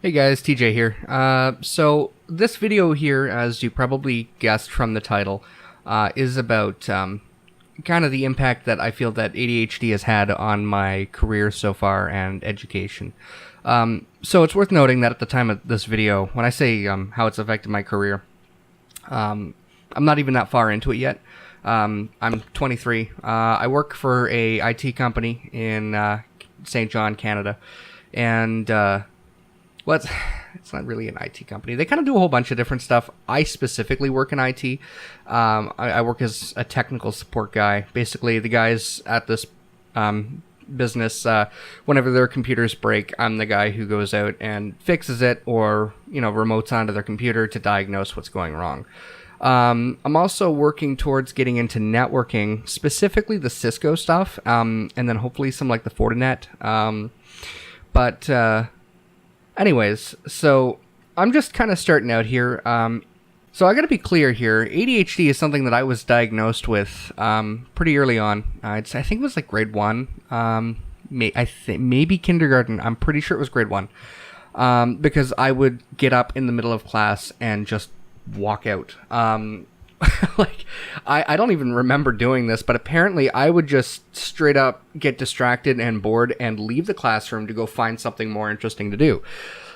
Hey guys, TJ here. So this video here, as you probably guessed from the title, is about kind of the impact that I feel that ADHD has had on my career so far and education. So it's worth noting that at the time of this video, when I say how it's affected my career, I'm not even that far into it yet. I'm 23. I work for a IT company in St. John, Canada, and well, it's not really an IT company. They kind of do a whole bunch of different stuff. I specifically work in IT. I work as a technical support guy. Basically, the guys at this business, whenever their computers break, I'm the guy who goes out and fixes it or, remotes onto their computer to diagnose what's going wrong. I'm also working towards getting into networking, specifically the Cisco stuff, and then hopefully some like the Fortinet. Anyways, so I'm just kind of starting out here. So I got to be clear here. ADHD is something that I was diagnosed with pretty early on. I think it was like grade 1. Maybe kindergarten. I'm pretty sure it was grade 1. Because I would get up in the middle of class and just walk out. I don't even remember doing this, but apparently I would just straight up get distracted and bored and leave the classroom to go find something more interesting to do.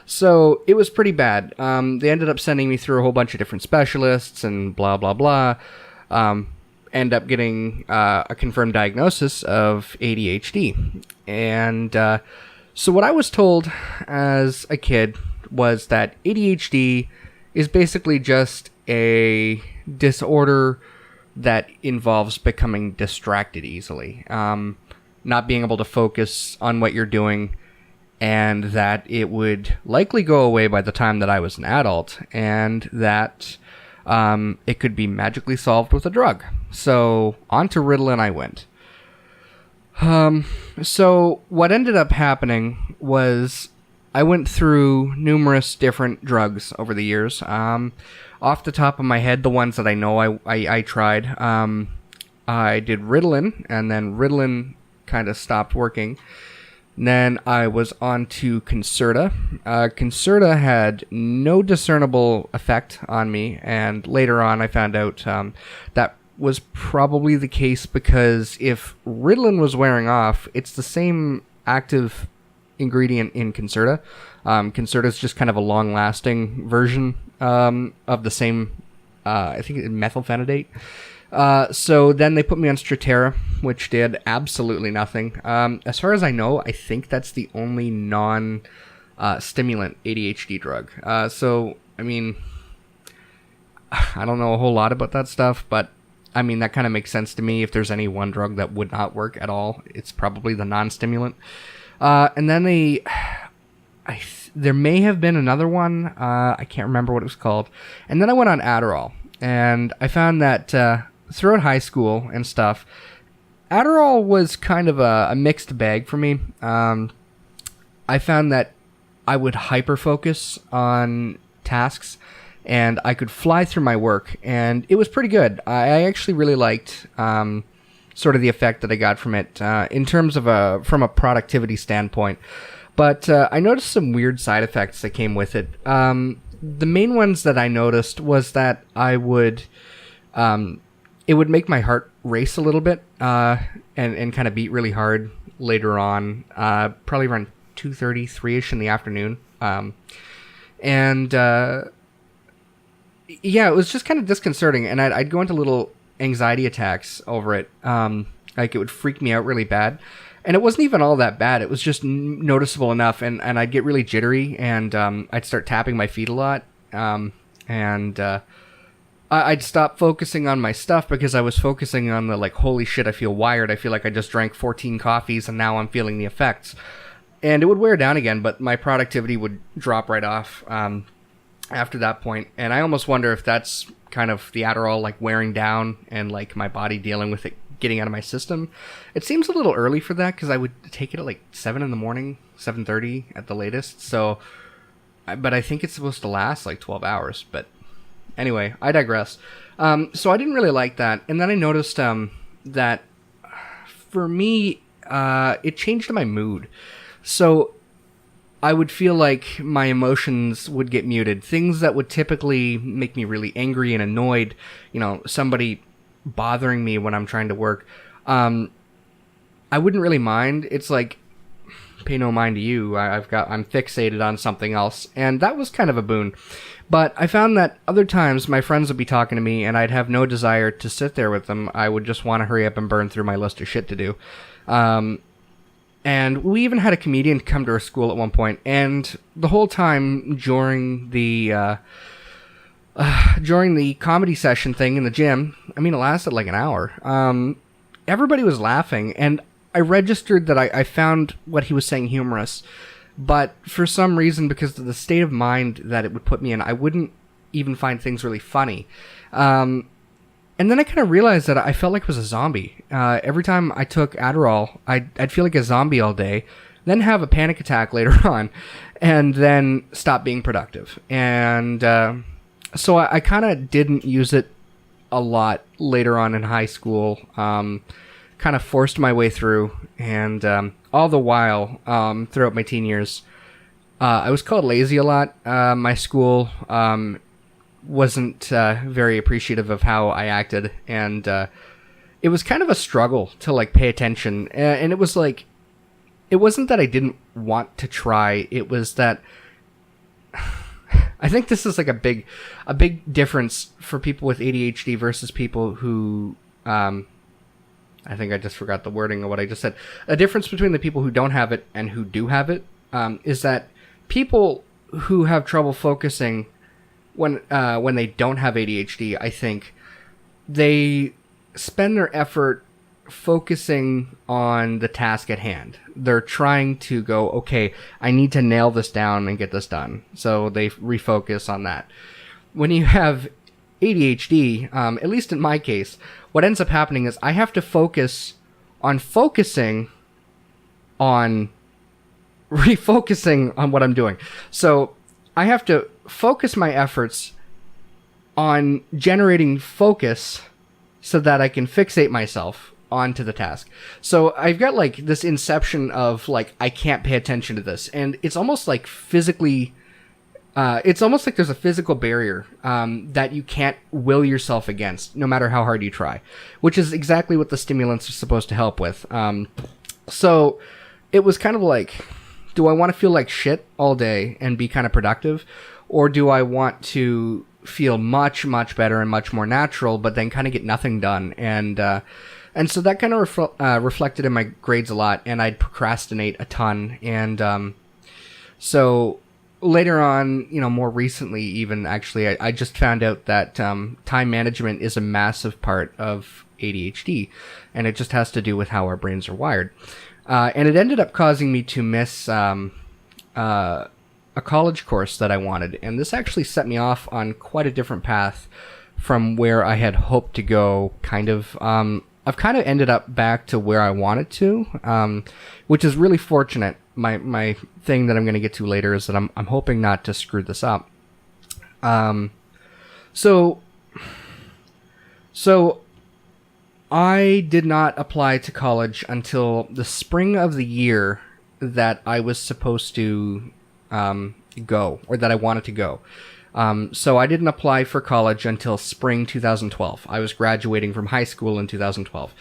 So it was pretty bad. They ended up sending me through a whole bunch of different specialists and blah, blah, blah. End up getting a confirmed diagnosis of ADHD. And so what I was told as a kid was that ADHD is basically just a disorder that involves becoming distracted easily, not being able to focus on what you're doing, and that it would likely go away by the time that I was an adult, and that it could be magically solved with a drug. So on to Ritalin I went. So what ended up happening was I went through numerous different drugs over the years. Off the top of my head, the ones that I know I tried, I did Ritalin, and then Ritalin kind of stopped working. Then I was on to Concerta. Concerta had no discernible effect on me, and later on I found out that was probably the case because if Ritalin was wearing off, it's the same active ingredient in Concerta. Concerta is just kind of a long-lasting version of the same, I think, methylphenidate. So then they put me on Strattera, which did absolutely nothing. As far as I know, I think that's the only non-stimulant ADHD drug. So, I mean, I don't know a whole lot about that stuff, but I mean, that kind of makes sense to me. If there's any one drug that would not work at all, it's probably the non-stimulant. And then there may have been another one. I can't remember what it was called. And then I went on Adderall. And I found that throughout high school and stuff, Adderall was kind of a mixed bag for me. I found that I would hyper-focus on tasks, and I could fly through my work. And it was pretty good. I actually really liked sort of the effect that I got from it in terms of from a productivity standpoint. But I noticed some weird side effects that came with it. The main ones that I noticed was that it would make my heart race a little bit and kind of beat really hard later on, probably around 2:30, 3-ish in the afternoon. Yeah, it was just kind of disconcerting, and I'd go into little anxiety attacks over it. Like it would freak me out really bad. And it wasn't even all that bad. It was just noticeable enough, and I'd get really jittery, and I'd start tapping my feet a lot. I'd stop focusing on my stuff because I was focusing on the, like, holy shit, I feel wired. I feel like I just drank 14 coffees, and now I'm feeling the effects. And it would wear down again, but my productivity would drop right off after that point. And I almost wonder if that's kind of the Adderall, like, wearing down and, like, my body dealing with it getting out of my system. It seems a little early for that because I would take it at like 7 in the morning, 7:30 at the latest. So, but I think it's supposed to last like 12 hours. But anyway, I digress. So I didn't really like that. And then I noticed that for me, it changed my mood. So I would feel like my emotions would get muted. Things that would typically make me really angry and annoyed, somebody bothering me when I'm trying to work, I wouldn't really mind. It's like, pay no mind to you. I'm fixated on something else, and that was kind of a boon. But I found that other times my friends would be talking to me, and I'd have no desire to sit there with them. I would just want to hurry up and burn through my list of shit to do. And we even had a comedian come to our school at one point, and the whole time during the comedy session thing in the gym, it lasted like an hour. Everybody was laughing, and I registered that I found what he was saying humorous, but for some reason, because of the state of mind that it would put me in, I wouldn't even find things really funny. And then I kind of realized that I felt like I was a zombie. Every time I took Adderall, I'd feel like a zombie all day, then have a panic attack later on, and then stop being productive. And so I kind of didn't use it a lot later on in high school. Kind of forced my way through, and all the while, throughout my teen years, I was called lazy a lot. My school wasn't very appreciative of how I acted, and it was kind of a struggle to like pay attention. And it was like, it wasn't that I didn't want to try, it was that I think this is like a big difference for people with ADHD versus people who I think I just forgot the wording of what I just said. A difference between the people who don't have it and who do have it is that people who have trouble focusing when they don't have ADHD, I think they spend their effort focusing on the task at hand. They're trying to go, okay, I need to nail this down and get this done. So they refocus on that. When you have ADHD, at least in my case, what ends up happening is I have to focus on focusing on refocusing on what I'm doing. So I have to focus my efforts on generating focus so that I can fixate myself onto the task. So I've got like this inception of like, I can't pay attention to this. And it's almost like physically, it's almost like there's a physical barrier that you can't will yourself against, no matter how hard you try, which is exactly what the stimulants are supposed to help with. So it was kind of like, do I want to feel like shit all day and be kind of productive? Or do I want to feel much, much better and much more natural, but then kind of get nothing done? And so that kind of reflected in my grades a lot, and I'd procrastinate a ton. And so later on, more recently even, actually, I just found out that time management is a massive part of ADHD, and it just has to do with how our brains are wired. And it ended up causing me to miss a college course that I wanted, and this actually set me off on quite a different path from where I had hoped to go, kind of. I've kind of ended up back to where I wanted to, which is really fortunate. My thing that I'm going to get to later is that I'm hoping not to screw this up. So I did not apply to college until the spring of the year that I was supposed to go, or that I wanted to go. So I didn't apply for college until spring 2012. I was graduating from high school in 2012.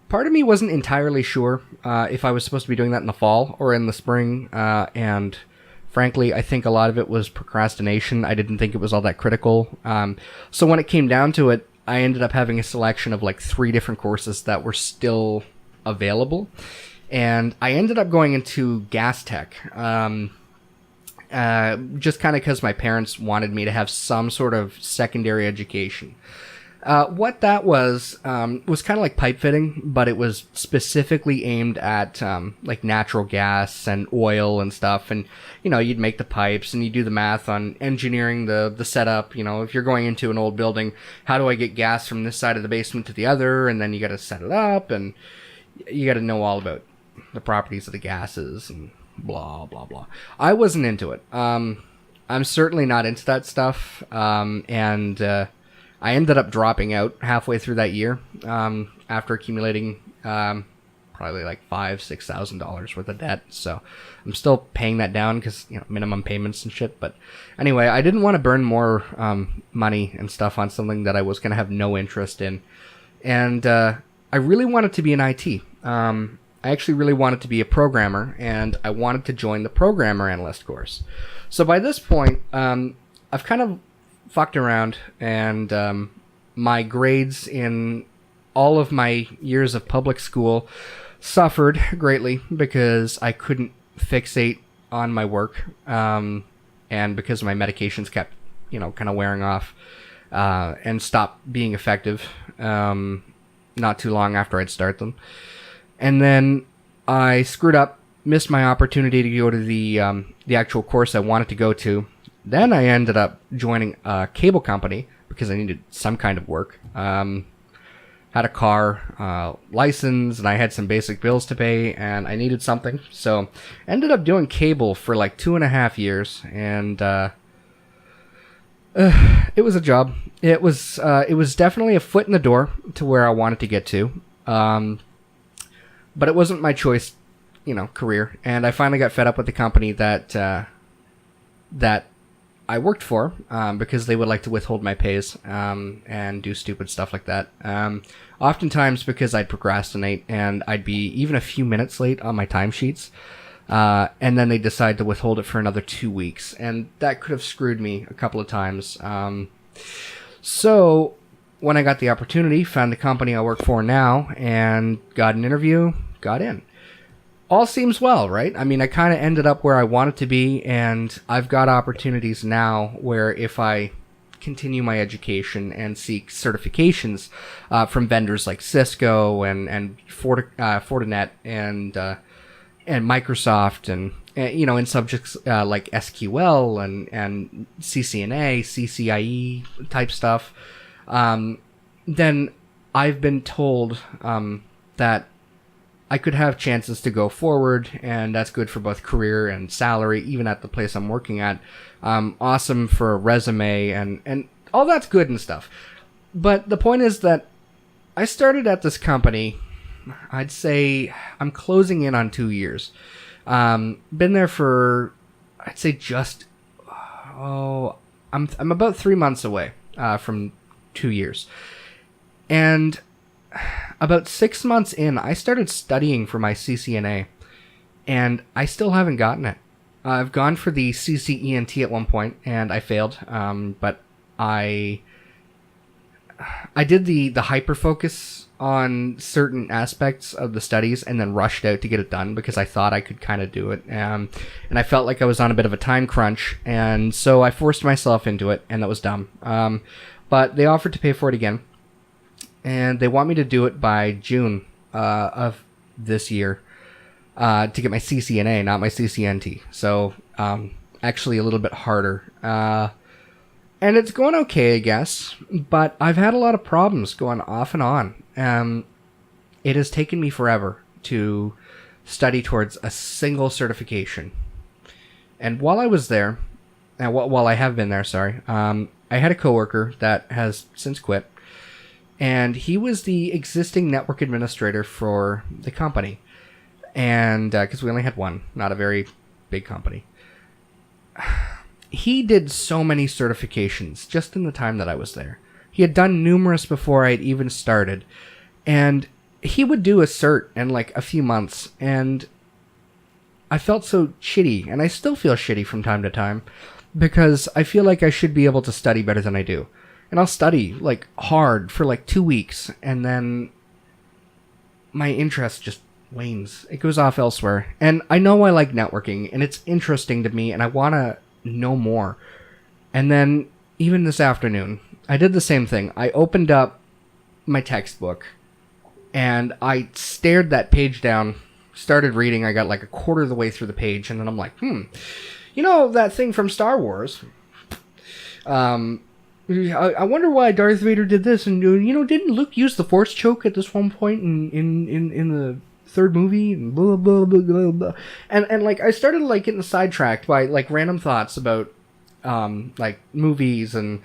Part of me wasn't entirely sure if I was supposed to be doing that in the fall or in the spring, and frankly, I think a lot of it was procrastination. I didn't think it was all that critical. So when it came down to it, I ended up having a selection of like 3 different courses that were still available, and I ended up going into gas tech. Just kind of because my parents wanted me to have some sort of secondary education. What that was kind of like pipe fitting, but it was specifically aimed at like natural gas and oil and stuff. And, you'd make the pipes and you do the math on engineering the setup. If you're going into an old building, how do I get gas from this side of the basement to the other? And then you got to set it up, and you got to know all about the properties of the gases and blah, blah, blah. I wasn't into it. I'm certainly not into that stuff. And I ended up dropping out halfway through that year after accumulating probably like $5,000-6,000 worth of debt. So I'm still paying that down because, minimum payments and shit. But anyway, I didn't want to burn more money and stuff on something that I was going to have no interest in. And I really wanted to be in IT. I actually really wanted to be a programmer, and I wanted to join the programmer analyst course. So by this point, I've kind of fucked around, and my grades in all of my years of public school suffered greatly because I couldn't fixate on my work, and because my medications kept, kind of wearing off and stopped being effective not too long after I'd start them. And then I screwed up, missed my opportunity to go to the actual course I wanted to go to. Then I ended up joining a cable company because I needed some kind of work. Had a car, license, and I had some basic bills to pay, and I needed something. So ended up doing cable for like 2.5 years, and it was a job. It was definitely a foot in the door to where I wanted to get to. But it wasn't my choice, career. And I finally got fed up with the company that I worked for, because they would like to withhold my pays, and do stupid stuff like that. Oftentimes because I'd procrastinate and I'd be even a few minutes late on my timesheets. And then they decide to withhold it for another 2 weeks. And that could have screwed me a couple of times. So when I got the opportunity, found the company I work for now and got an interview, got in. All seems well, right? I mean, I kind of ended up where I wanted to be, and I've got opportunities now where if I continue my education and seek certifications from vendors like Cisco and Fortinet and Microsoft and in subjects like SQL and CCNA, CCIE type stuff, then I've been told that I could have chances to go forward, and that's good for both career and salary, even at the place I'm working at. Awesome for a resume, and all that's good and stuff. But the point is that I started at this company, I'd say I'm closing in on 2 years. Been there for, I'd say I'm about 3 months away from 2 years. And about 6 months in, I started studying for my CCNA, and I still haven't gotten it. I've gone for the CCENT at one point, and I failed. But I did the hyper-focus on certain aspects of the studies and then rushed out to get it done because I thought I could kind of do it. And I felt like I was on a bit of a time crunch, and so I forced myself into it, and that was dumb. But they offered to pay for it again. And they want me to do it by June of this year to get my CCNA, not my CCNT. So actually a little bit harder. And it's going okay, I guess. But I've had a lot of problems going off and on. It has taken me forever to study towards a single certification. And while I was there, while I have been there, I had a coworker that has since quit. And he was the existing network administrator for the company. And because we only had one, not a very big company. He did so many certifications just in the time that I was there. He had done numerous before I'd even started. And he would do a cert in like a few months. And I felt so shitty. And I still feel shitty from time to time. Because I feel like I should be able to study better than I do. And I'll study, like, hard for, like, 2 weeks, and then my interest just wanes. It goes off elsewhere. And I know I like networking, and it's interesting to me, and I want to know more. And then, even this afternoon, I did the same thing. I opened up my textbook, and I stared that page down, started reading. I got, like, a quarter of the way through the page, and then I'm like, that thing from Star Wars. I wonder why Darth Vader did this, and didn't Luke use the Force choke at this one point in the third movie, and blah blah blah blah blah, and like I started like getting sidetracked by like random thoughts about like movies and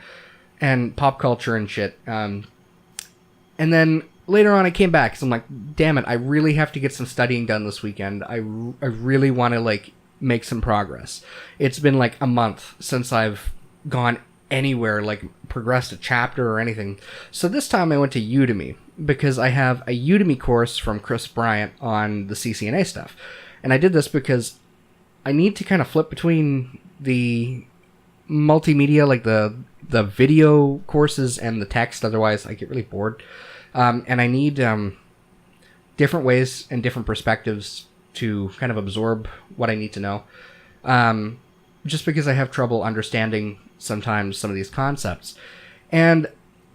pop culture and shit, and then later on I came back because I'm like, damn it, I really have to get some studying done this weekend. I really want to like make some progress. It's been like a month since I've gone anywhere, like progressed a chapter or anything. So this time I went to Udemy because I have a Udemy course from Chris Bryant on the CCNA stuff. And I did this because I need to kind of flip between the multimedia, like the video courses and the text. Otherwise I get really bored. And I need different ways and different perspectives to kind of absorb what I need to know. Just because I have trouble understanding sometimes some of these concepts. And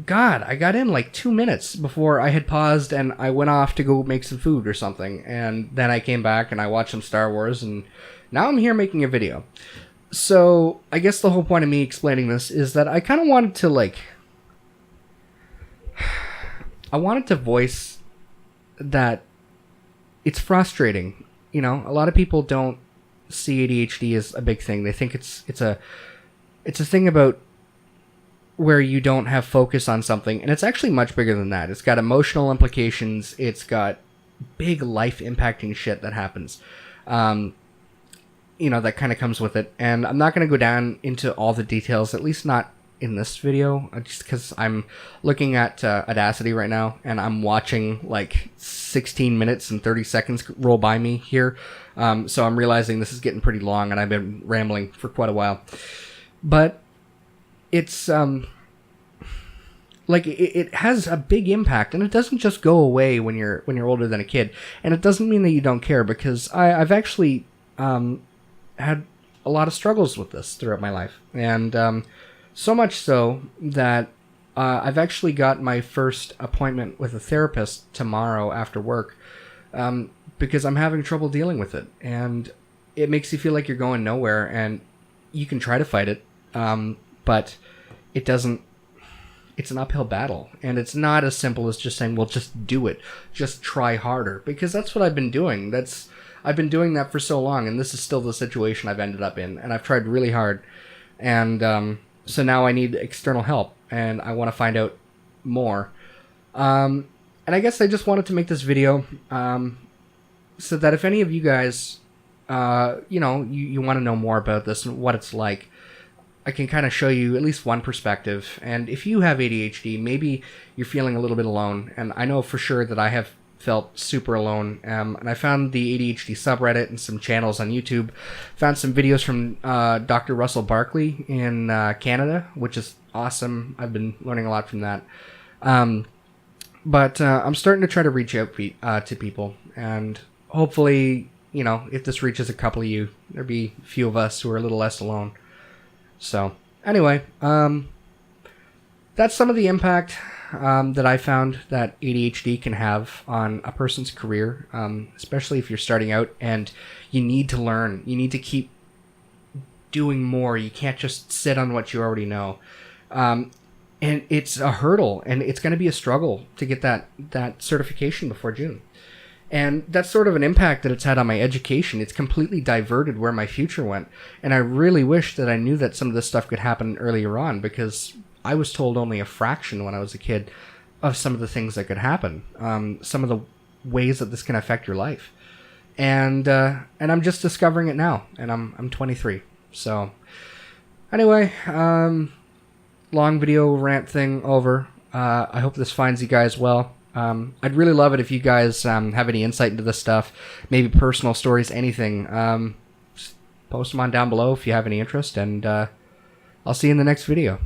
God, I got in like 2 minutes before I had paused and I went off to go make some food or something. And then I came back and I watched some Star Wars, and now I'm here making a video. So I guess the whole point of me explaining this is that I kind of wanted to like... I wanted to voice that it's frustrating. You know, a lot of people don't see ADHD as a big thing. They think it's a thing about where you don't have focus on something, and it's actually much bigger than that. It's got emotional implications. It's got big life impacting shit that happens. You know, that kind of comes with it. And I'm not going to go down into all the details, at least not in this video, just because I'm looking at Audacity right now, and I'm watching like 16 minutes and 30 seconds roll by me here. So I'm realizing this is getting pretty long, and I've been rambling for quite a while. But it's like it has a big impact, and it doesn't just go away when you're older than a kid. And it doesn't mean that you don't care, because I've actually had a lot of struggles with this throughout my life, and so much so that I've actually got my first appointment with a therapist tomorrow after work, because I'm having trouble dealing with it, and it makes you feel like you're going nowhere, and you can try to fight it, but it doesn't. It's an uphill battle, and it's not as simple as just saying, well, just do it, just try harder, because that's what I've been doing. I've been doing that for so long, and this is still the situation I've ended up in, and I've tried really hard, and so now I need external help, and I want to find out more. And I guess I just wanted to make this video so that if any of you guys, you want to know more about this and what it's like, I can kind of show you at least one perspective. And if you have ADHD, maybe you're feeling a little bit alone. And I know for sure that I have felt super alone. And I found the ADHD subreddit and some channels on YouTube. Found some videos from Dr. Russell Barkley in Canada, which is awesome. I've been learning a lot from that. But I'm starting to try to reach out to people. And hopefully, if this reaches a couple of you, there'll be a few of us who are a little less alone. So, anyway, that's some of the impact that I found that ADHD can have on a person's career, especially if you're starting out and you need to learn. You need to keep doing more. You can't just sit on what you already know. And it's a hurdle, and it's going to be a struggle to get that certification before June. And that's sort of an impact that it's had on my education. It's completely diverted where my future went. And I really wish that I knew that some of this stuff could happen earlier on, because I was told only a fraction when I was a kid of some of the things that could happen. Some of the ways that this can affect your life. And I'm just discovering it now. And I'm 23. So anyway, long video rant thing over. I hope this finds you guys well. I'd really love it if you guys have any insight into this stuff, maybe personal stories, anything. Just post them on down below if you have any interest, and I'll see you in the next video.